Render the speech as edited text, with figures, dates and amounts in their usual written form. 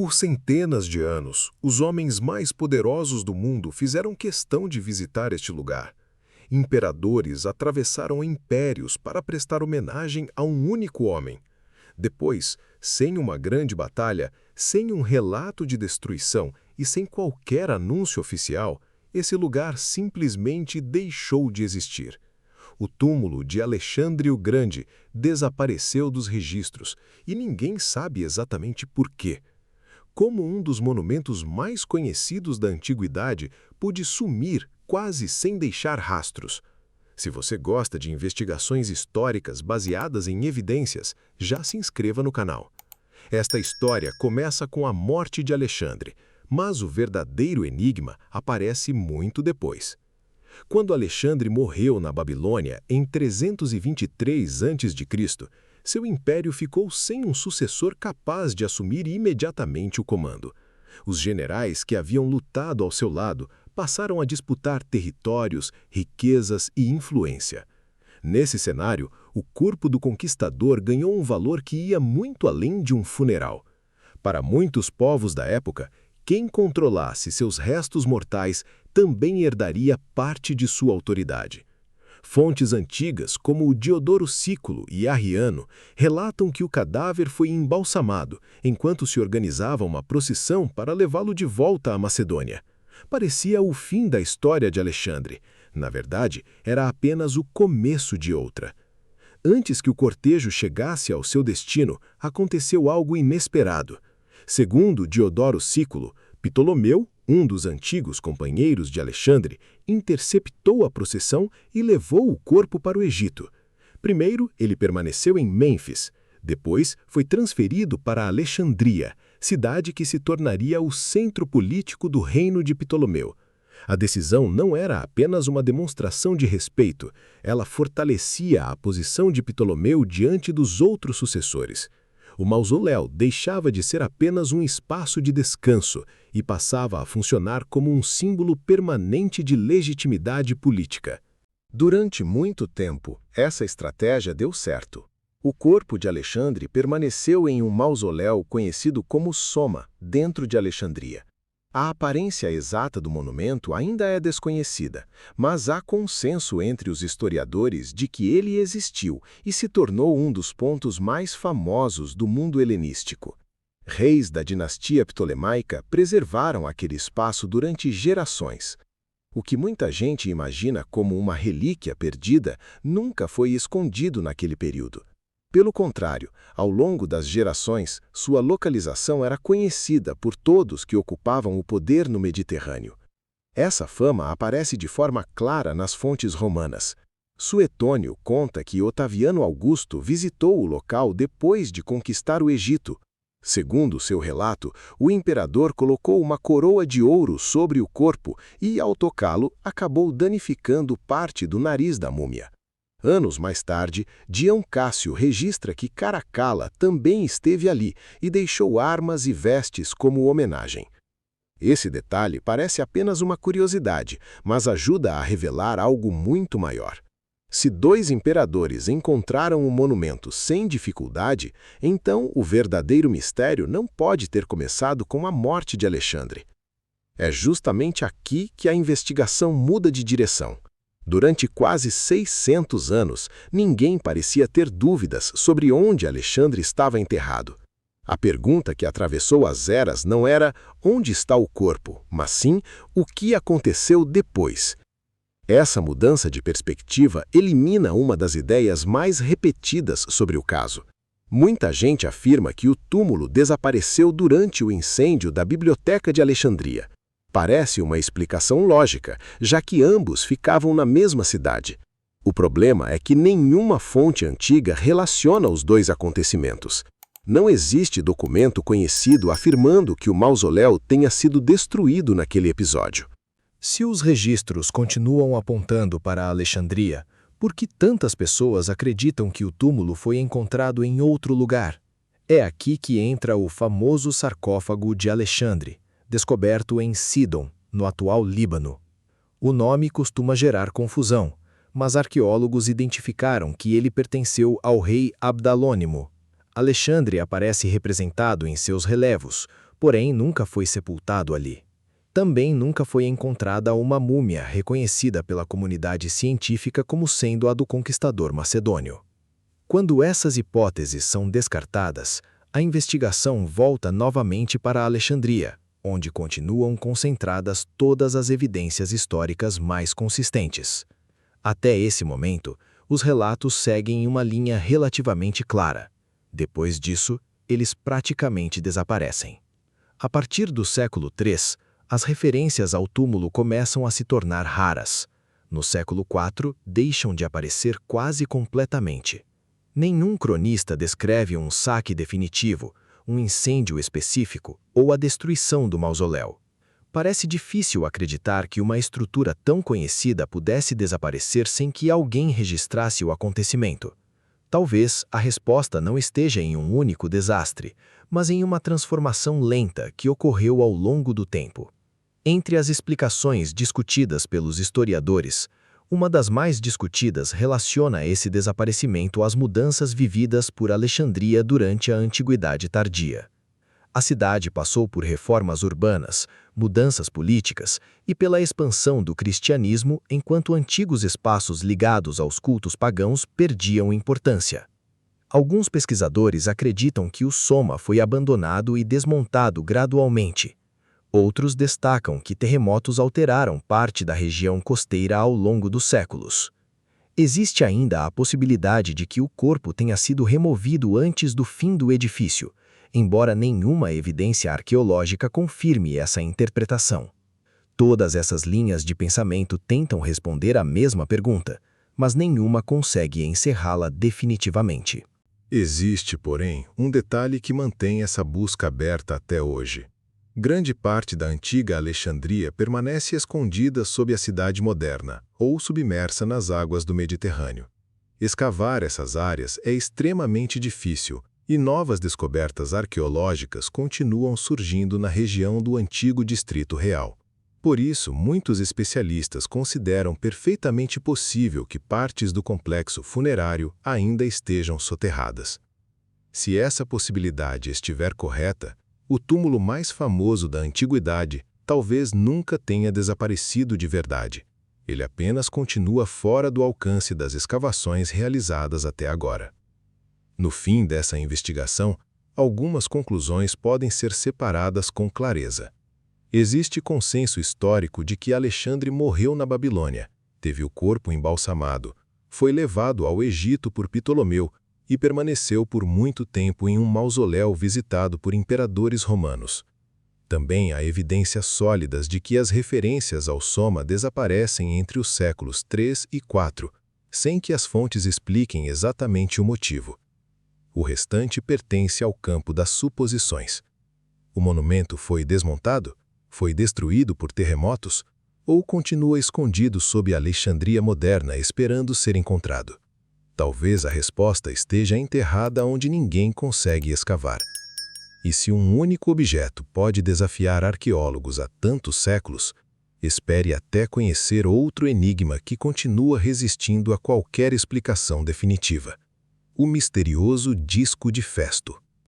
Por centenas de anos, os homens mais poderosos do mundo fizeram questão de visitar este lugar. Imperadores atravessaram impérios para prestar homenagem a um único homem. Depois, sem uma grande batalha, sem um relato de destruição e sem qualquer anúncio oficial, esse lugar simplesmente deixou de existir. O túmulo de Alexandre o Grande desapareceu dos registros e ninguém sabe exatamente por quê. Como um dos monumentos mais conhecidos da antiguidade pôde sumir quase sem deixar rastros. Se você gosta de investigações históricas baseadas em evidências, já se inscreva no canal. Esta história começa com a morte de Alexandre, mas o verdadeiro enigma aparece muito depois. Quando Alexandre morreu na Babilônia em 323 a.C., seu império ficou sem um sucessor capaz de assumir imediatamente o comando. Os generais que haviam lutado ao seu lado passaram a disputar territórios, riquezas e influência. Nesse cenário, o corpo do conquistador ganhou um valor que ia muito além de um funeral. Para muitos povos da época, quem controlasse seus restos mortais também herdaria parte de sua autoridade. Fontes antigas, como o Diodoro Sículo e Arriano, relatam que o cadáver foi embalsamado enquanto se organizava uma procissão para levá-lo de volta à Macedônia. Parecia o fim da história de Alexandre. Na verdade, era apenas o começo de outra. Antes que o cortejo chegasse ao seu destino, aconteceu algo inesperado. Segundo Diodoro Sículo, Ptolomeu, um dos antigos companheiros de Alexandre, interceptou a procissão e levou o corpo para o Egito. Primeiro, ele permaneceu em Mênfis. Depois, foi transferido para Alexandria, cidade que se tornaria o centro político do reino de Ptolomeu. A decisão não era apenas uma demonstração de respeito, ela fortalecia a posição de Ptolomeu diante dos outros sucessores. O mausoléu deixava de ser apenas um espaço de descanso e passava a funcionar como um símbolo permanente de legitimidade política. Durante muito tempo, essa estratégia deu certo. O corpo de Alexandre permaneceu em um mausoléu conhecido como Soma, dentro de Alexandria. A aparência exata do monumento ainda é desconhecida, mas há consenso entre os historiadores de que ele existiu e se tornou um dos pontos mais famosos do mundo helenístico. Reis da dinastia ptolemaica preservaram aquele espaço durante gerações. O que muita gente imagina como uma relíquia perdida nunca foi escondido naquele período. Pelo contrário, ao longo das gerações, sua localização era conhecida por todos que ocupavam o poder no Mediterrâneo. Essa fama aparece de forma clara nas fontes romanas. Suetônio conta que Otaviano Augusto visitou o local depois de conquistar o Egito. Segundo seu relato, o imperador colocou uma coroa de ouro sobre o corpo e, ao tocá-lo, acabou danificando parte do nariz da múmia. Anos mais tarde, Dião Cássio registra que Caracalla também esteve ali e deixou armas e vestes como homenagem. Esse detalhe parece apenas uma curiosidade, mas ajuda a revelar algo muito maior. Se dois imperadores encontraram o monumento sem dificuldade, então o verdadeiro mistério não pode ter começado com a morte de Alexandre. É justamente aqui que a investigação muda de direção. Durante quase 600 anos, ninguém parecia ter dúvidas sobre onde Alexandre estava enterrado. A pergunta que atravessou as eras não era onde está o corpo, mas sim o que aconteceu depois. Essa mudança de perspectiva elimina uma das ideias mais repetidas sobre o caso. Muita gente afirma que o túmulo desapareceu durante o incêndio da Biblioteca de Alexandria. Parece uma explicação lógica, já que ambos ficavam na mesma cidade. O problema é que nenhuma fonte antiga relaciona os dois acontecimentos. Não existe documento conhecido afirmando que o mausoléu tenha sido destruído naquele episódio. Se os registros continuam apontando para Alexandria, por que tantas pessoas acreditam que o túmulo foi encontrado em outro lugar? É aqui que entra o famoso sarcófago de Alexandre, descoberto em Sidon, no atual Líbano. O nome costuma gerar confusão, mas arqueólogos identificaram que ele pertenceu ao rei Abdalônimo. Alexandre aparece representado em seus relevos, porém nunca foi sepultado ali. Também nunca foi encontrada uma múmia reconhecida pela comunidade científica como sendo a do conquistador macedônio. Quando essas hipóteses são descartadas, a investigação volta novamente para Alexandria, onde continuam concentradas todas as evidências históricas mais consistentes. Até esse momento, os relatos seguem uma linha relativamente clara. Depois disso, eles praticamente desaparecem. A partir do século III, as referências ao túmulo começam a se tornar raras. No século IV, deixam de aparecer quase completamente. Nenhum cronista descreve um saque definitivo, um incêndio específico ou a destruição do mausoléu. Parece difícil acreditar que uma estrutura tão conhecida pudesse desaparecer sem que alguém registrasse o acontecimento. Talvez a resposta não esteja em um único desastre, mas em uma transformação lenta que ocorreu ao longo do tempo. Entre as explicações discutidas pelos historiadores, uma das mais discutidas relaciona esse desaparecimento às mudanças vividas por Alexandria durante a Antiguidade Tardia. A cidade passou por reformas urbanas, mudanças políticas e pela expansão do cristianismo, enquanto antigos espaços ligados aos cultos pagãos perdiam importância. Alguns pesquisadores acreditam que o Soma foi abandonado e desmontado gradualmente. Outros destacam que terremotos alteraram parte da região costeira ao longo dos séculos. Existe ainda a possibilidade de que o corpo tenha sido removido antes do fim do edifício, embora nenhuma evidência arqueológica confirme essa interpretação. Todas essas linhas de pensamento tentam responder à mesma pergunta, mas nenhuma consegue encerrá-la definitivamente. Existe, porém, um detalhe que mantém essa busca aberta até hoje. Grande parte da antiga Alexandria permanece escondida sob a cidade moderna ou submersa nas águas do Mediterrâneo. Escavar essas áreas é extremamente difícil e novas descobertas arqueológicas continuam surgindo na região do antigo Distrito Real. Por isso, muitos especialistas consideram perfeitamente possível que partes do complexo funerário ainda estejam soterradas. Se essa possibilidade estiver correta, o túmulo mais famoso da antiguidade talvez nunca tenha desaparecido de verdade. Ele apenas continua fora do alcance das escavações realizadas até agora. No fim dessa investigação, algumas conclusões podem ser separadas com clareza. Existe consenso histórico de que Alexandre morreu na Babilônia, teve o corpo embalsamado, foi levado ao Egito por Ptolomeu e permaneceu por muito tempo em um mausoléu visitado por imperadores romanos. Também há evidências sólidas de que as referências ao Soma desaparecem entre os séculos III e IV, sem que as fontes expliquem exatamente o motivo. O restante pertence ao campo das suposições. O monumento foi desmontado? Foi destruído por terremotos? Ou continua escondido sob a Alexandria moderna esperando ser encontrado? Talvez a resposta esteja enterrada onde ninguém consegue escavar. E se um único objeto pode desafiar arqueólogos há tantos séculos, espere até conhecer outro enigma que continua resistindo a qualquer explicação definitiva: o misterioso disco de Festo.